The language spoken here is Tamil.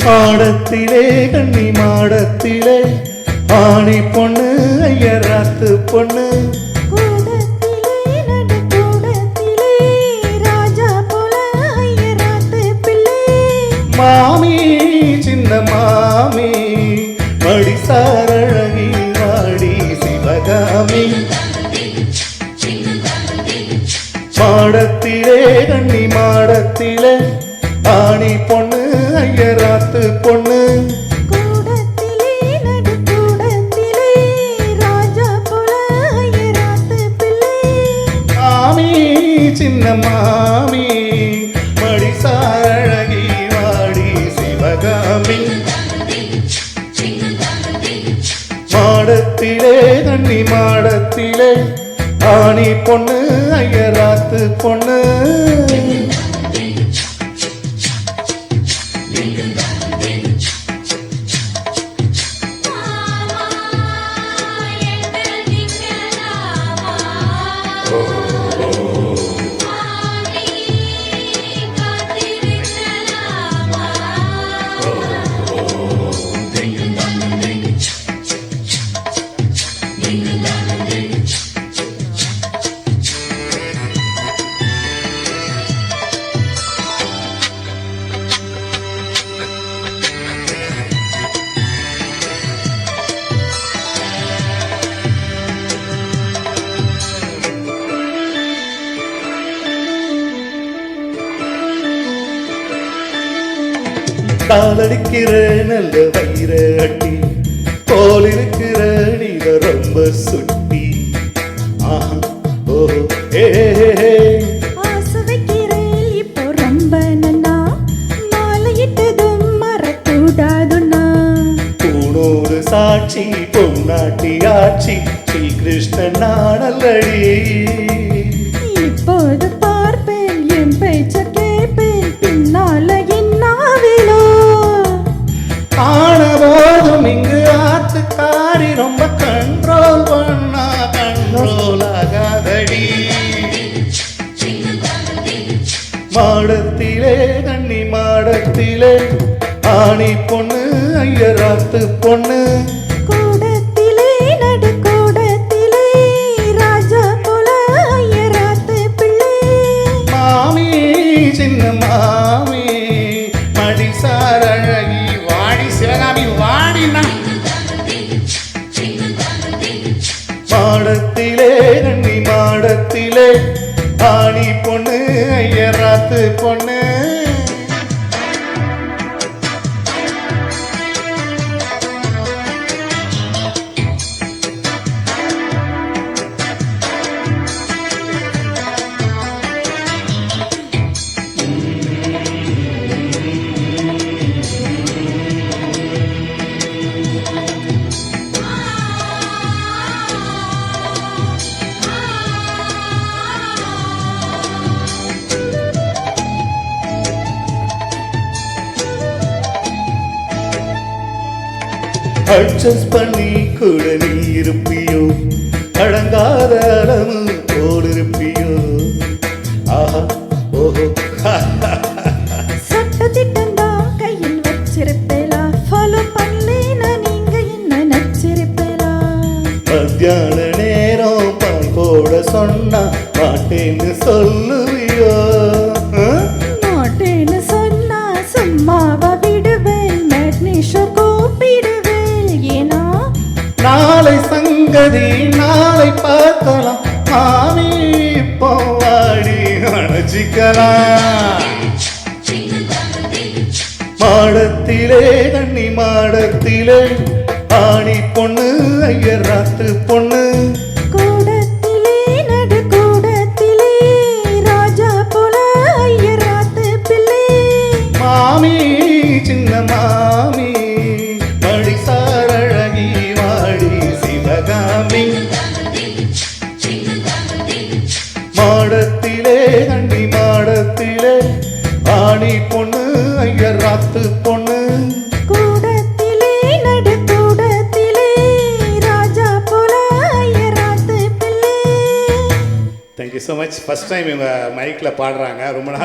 மாடத்திலே கண்ணி மாடத்திலே ஆணி பொண்ணு ஐயராத்து பொண்ணு மாமி சின்ன மாமி மடிசாரழகி மாடி சிவகாமி மாடத்திலே கண்ணி மாடத்திலே ஆணி பொண்ணு ஐயராத்து பொண்ணு மாமி சின்ன மாமி மடிசாரழகி மாடி சிவகாமி மாடத்திலே கண்ணி மாடத்திலே ஆணி பொண்ணு ஐயராத்து பொண்ணு காலடிக்கிற நல்ல வயிற அட்டி போல் இருக்கிற நீல ரொம்ப சுட்டி ஆஹா ஓஹோ ஏ ஆசை வைக்கிறேன் இப்போ ரொம்ப நன்னா மாலையிட்டதும் மறக்கூடாதுன்னா பூணூறு சாட்சி பொன்னாட்டி ஆட்சி ஸ்ரீ கிருஷ்ணன் நாடல்லடி இப்போது பார்ப்பேன் என் பேச்ச கேட்பேன் பின்னால என்னாவிலோ ஆனபோதும் இங்கு ஆத்துக்காரி ரொம்ப கண்ட்ரோல் பண்ணா கண்ட்ரோல் ஆகாதடி மாடத்திலே கண்ணி மாடத்திலே ஆணி பொண்ணு ஐயராத்து பொண்ணு கூடத்திலே நடு கூடத்திலே ராஜா போல ஐயராத்து பிள்ளை மாமி சின்ன மாமி மடிசாரழகி வாடி சிவகாமி வாடினா மாடத்திலே கண்ணி மாடத்திலே ஆணி பொண்ணு ஐயராத்து பொண்ணு அட்ஜஸ்ட் பண்ணி கூட நீ இருப்பியோ அடங்காத அளவு போல் இருப்பியோ ஆஹா ஓஹோ சட்ட திட்டந்தா கையில் வச்சிருப்பேலா ஃபாலோ பண்ணலேனா நீங்க என்ன நச்சிருப்பேலா மத்தியான நேரம் பால் போட சொன்னா மாட்டேன்னு சொல்லுவியோ மாட்டேன்னு சொன்னா சும்மாவா விடுவேன் மேட்னிஷோ கூப்பிடுவேன் ஏனா நாளை சங்கதி நாளை பார்க்கலாம் மாமி போவாடி அணைச்சிக்கலாம் மாடத்திலே கண்ணி மாடத்திலே ஆணி பொண்ணு ஐயராத்து பொண்ணு கூடத்திலே நடு கூடத்திலே ராஜா போல ஐயராத்து பிள்ளை மாமி சின்ன மாமி மடிசாரழகி வாடி சிவகாமி மாடத்திலே கண்ணி மாடத்திலே ஆணி பொண்ணு ஐயராத்து பொண்ணு கூடத்திலே நடு கூடத்திலே ராஜா போல ஐயராத்து பிள்ளை thank you so much. First time இவங்க மைக்கில் பாடுறாங்க. ரொம்ப நாள்